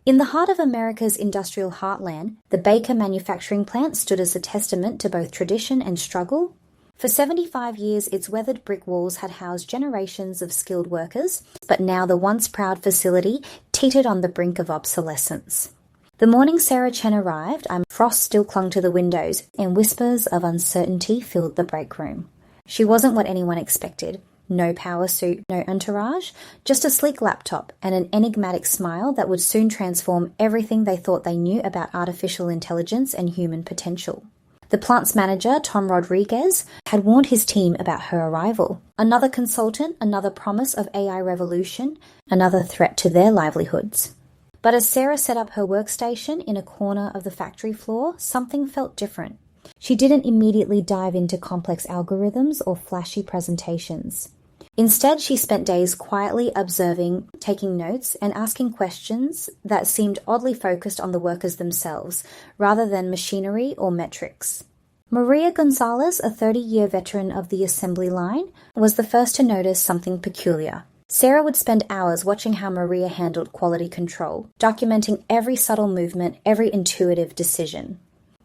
In the heart of America's industrial heartland, the Baker manufacturing plant stood as a testament to both tradition and struggle. For 75 years, its weathered brick walls had housed generations of skilled workers, but now the once proud facility teetered on the brink of obsolescence. The morning Sarah Chen arrived, frost still clung to the windows, and whispers of uncertainty filled the break room. She wasn't what anyone expected. No power suit, no entourage, just a sleek laptop and an enigmatic smile that would soon transform everything they thought they knew about artificial intelligence and human potential. The plant's manager, Tom Rodriguez, had warned his team about her arrival. Another consultant, another promise of AI revolution, another threat to their livelihoods. But as Sarah set up her workstation in a corner of the factory floor, something felt different. She didn't immediately dive into complex algorithms or flashy presentations. Instead, she spent days quietly observing, taking notes, and asking questions that seemed oddly focused on the workers themselves, rather than machinery or metrics. Maria Gonzalez, a 30-year veteran of the assembly line, was the first to notice something peculiar. Sarah would spend hours watching how Maria handled quality control, documenting every subtle movement, every intuitive decision.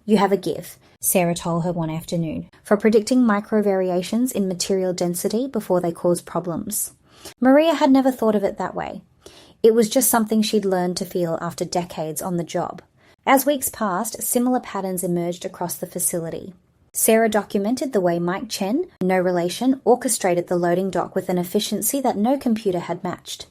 "You have a gift," Sarah told her one afternoon, "for predicting micro-variations in material density before they cause problems." Maria had never thought of it that way. It was just something she'd learned to feel after decades on the job. As weeks passed, similar patterns emerged across the facility. Sarah documented the way Mike Chen, no relation, orchestrated the loading dock with an efficiency that no computer had matched.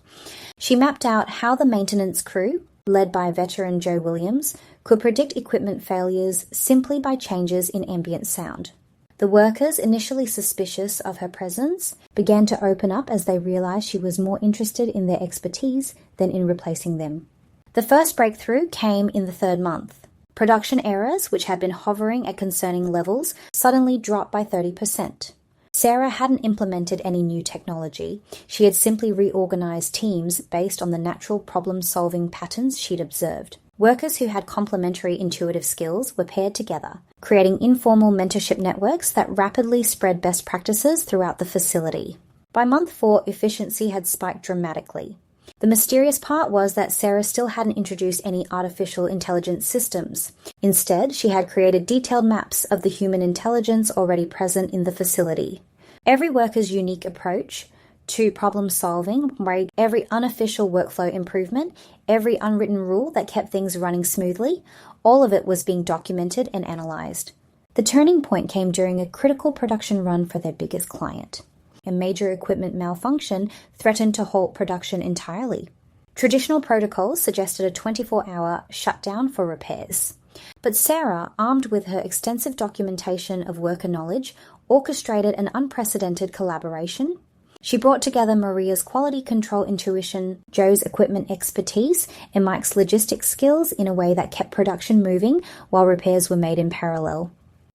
She mapped out how the maintenance crew, led by veteran Joe Williams, could predict equipment failures simply by changes in ambient sound. The workers, initially suspicious of her presence, began to open up as they realized she was more interested in their expertise than in replacing them. The first breakthrough came in the third month. Production errors, which had been hovering at concerning levels, suddenly dropped by 30%. Sarah hadn't implemented any new technology. She had simply reorganized teams based on the natural problem-solving patterns she'd observed. Workers who had complementary intuitive skills were paired together, creating informal mentorship networks that rapidly spread best practices throughout the facility. By month 4, efficiency had spiked dramatically. The mysterious part was that Sarah still hadn't introduced any artificial intelligence systems. Instead, she had created detailed maps of the human intelligence already present in the facility. Every worker's unique approach to problem solving, every unofficial workflow improvement, every unwritten rule that kept things running smoothly, all of it was being documented and analyzed. The turning point came during a critical production run for their biggest client. A major equipment malfunction threatened to halt production entirely. Traditional protocols suggested a 24-hour shutdown for repairs. But Sarah, armed with her extensive documentation of worker knowledge, orchestrated an unprecedented collaboration. She brought together Maria's quality control intuition, Joe's equipment expertise, and Mike's logistics skills in a way that kept production moving while repairs were made in parallel.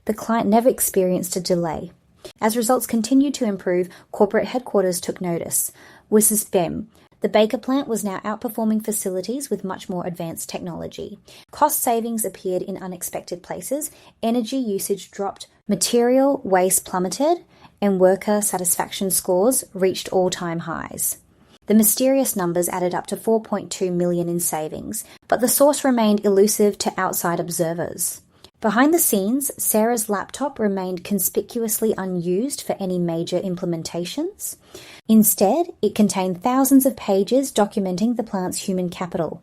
The client never experienced a delay. As results continued to improve, corporate headquarters took notice. Bem. The Baker plant was now outperforming facilities with much more advanced technology. Cost savings appeared in unexpected places, energy usage dropped, material waste plummeted, and worker satisfaction scores reached all-time highs. The mysterious numbers added up to 4.2 million in savings, but the source remained elusive to outside observers. Behind the scenes, Sarah's laptop remained conspicuously unused for any major implementations. Instead, it contained thousands of pages documenting the plant's human capital,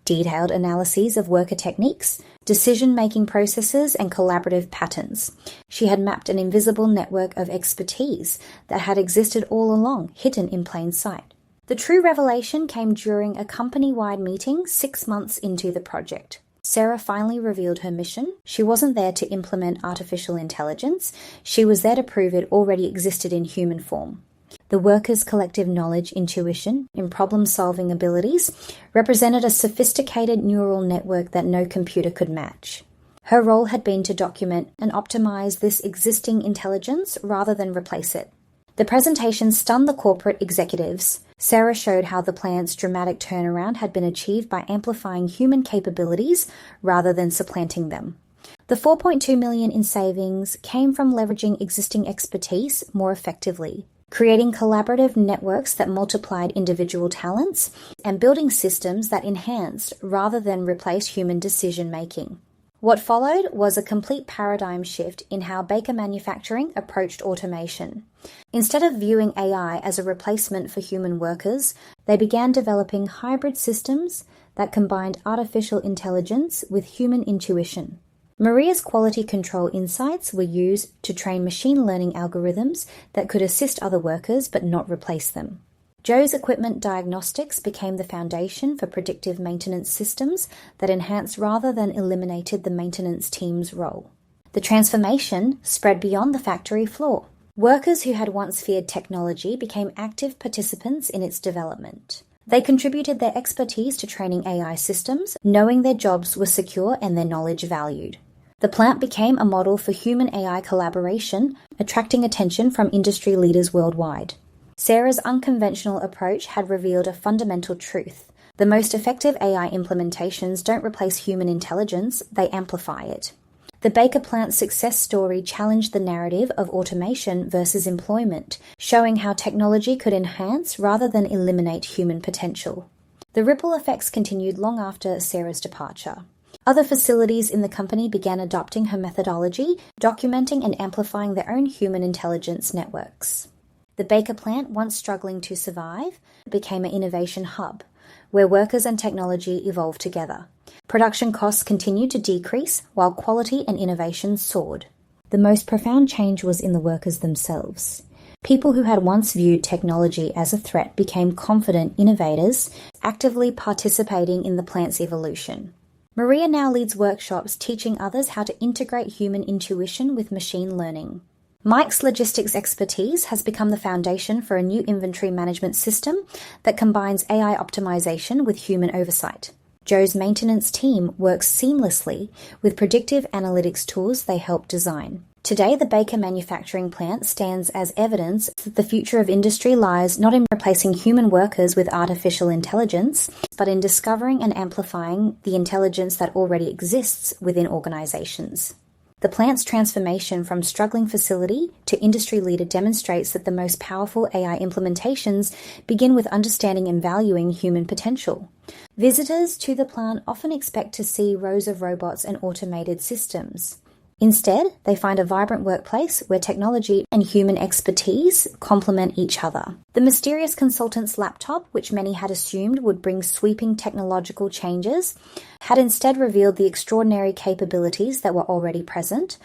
detailed analyses of worker techniques, decision-making processes, and collaborative patterns. She had mapped an invisible network of expertise that had existed all along, hidden in plain sight. The true revelation came during a company-wide meeting 6 months into the project. Sarah finally revealed her mission. She wasn't there to implement artificial intelligence. She was there to prove it already existed in human form. The workers' collective knowledge, intuition, and problem-solving abilities represented a sophisticated neural network that no computer could match. Her role had been to document and optimize this existing intelligence rather than replace it. The presentation stunned the corporate executives. Sarah showed how the plant's dramatic turnaround had been achieved by amplifying human capabilities rather than supplanting them. The $4.2 million in savings came from leveraging existing expertise more effectively. creating collaborative networks that multiplied individual talents and building systems that enhanced rather than replaced human decision-making. What followed was a complete paradigm shift in how Baker Manufacturing approached automation. Instead of viewing AI as a replacement for human workers, they began developing hybrid systems that combined artificial intelligence with human intuition. Maria's quality control insights were used to train machine learning algorithms that could assist other workers but not replace them. Joe's equipment diagnostics became the foundation for predictive maintenance systems that enhanced rather than eliminated the maintenance team's role. The transformation spread beyond the factory floor. Workers who had once feared technology became active participants in its development. They contributed their expertise to training AI systems, knowing their jobs were secure and their knowledge valued. The plant became a model for human-AI collaboration, attracting attention from industry leaders worldwide. Sarah's unconventional approach had revealed a fundamental truth. The most effective AI implementations don't replace human intelligence, they amplify it. The Baker plant's success story challenged the narrative of automation versus employment, showing how technology could enhance rather than eliminate human potential. The ripple effects continued long after Sarah's departure. Other facilities in the company began adopting her methodology, documenting and amplifying their own human intelligence networks. The Baker plant, once struggling to survive, became an innovation hub, where workers and technology evolved together. Production costs continued to decrease, while quality and innovation soared. The most profound change was in the workers themselves. People who had once viewed technology as a threat became confident innovators, actively participating in the plant's evolution. Maria now leads workshops teaching others how to integrate human intuition with machine learning. Mike's logistics expertise has become the foundation for a new inventory management system that combines AI optimization with human oversight. Joe's maintenance team works seamlessly with predictive analytics tools they helped design. Today, the Baker Manufacturing plant stands as evidence that the future of industry lies not in replacing human workers with artificial intelligence, but in discovering and amplifying the intelligence that already exists within organizations. The plant's transformation from struggling facility to industry leader demonstrates that the most powerful AI implementations begin with understanding and valuing human potential. Visitors to the plant often expect to see rows of robots and automated systems. Instead, they find a vibrant workplace where technology and human expertise complement each other. The mysterious consultant's laptop, which many had assumed would bring sweeping technological changes, had instead revealed the extraordinary capabilities that were already present.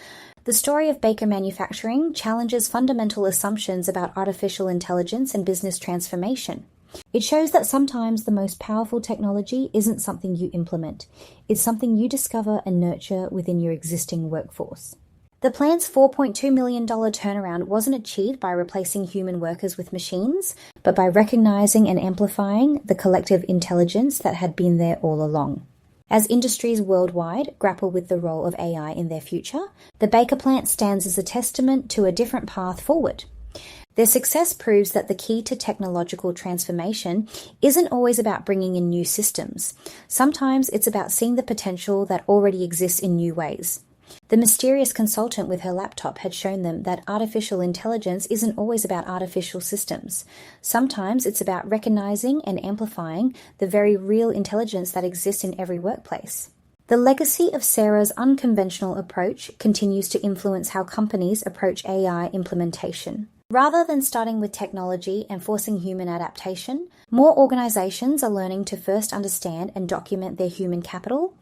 The story of Baker Manufacturing challenges fundamental assumptions about artificial intelligence and business transformation. It shows that sometimes the most powerful technology isn't something you implement. It's something you discover and nurture within your existing workforce. The plan's $4.2 million turnaround wasn't achieved by replacing human workers with machines, but by recognizing and amplifying the collective intelligence that had been there all along. As industries worldwide grapple with the role of AI in their future, the Baker plant stands as a testament to a different path forward. Their success proves that the key to technological transformation isn't always about bringing in new systems. Sometimes it's about seeing the potential that already exists in new ways. The mysterious consultant with her laptop had shown them that artificial intelligence isn't always about artificial systems. Sometimes it's about recognizing and amplifying the very real intelligence that exists in every workplace. The legacy of Sarah's unconventional approach continues to influence how companies approach AI implementation. Rather than starting with technology and forcing human adaptation, more organizations are learning to first understand and document their human capital,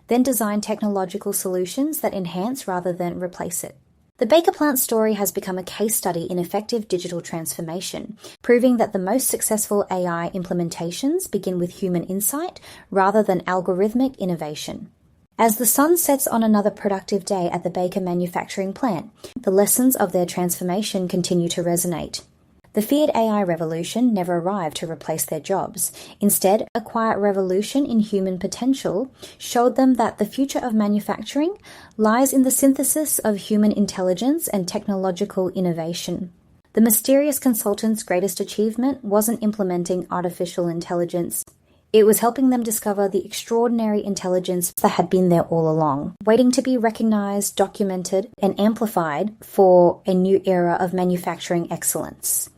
then design technological solutions that enhance rather than replace it. The Baker plant story has become a case study in effective digital transformation, proving that the most successful AI implementations begin with human insight rather than algorithmic innovation. As the sun sets on another productive day at the Baker Manufacturing plant, the lessons of their transformation continue to resonate. The feared AI revolution never arrived to replace their jobs. Instead, a quiet revolution in human potential showed them that the future of manufacturing lies in the synthesis of human intelligence and technological innovation. The mysterious consultant's greatest achievement wasn't implementing artificial intelligence. It was helping them discover the extraordinary intelligence that had been there all along, waiting to be recognized, documented, and amplified for a new era of manufacturing excellence.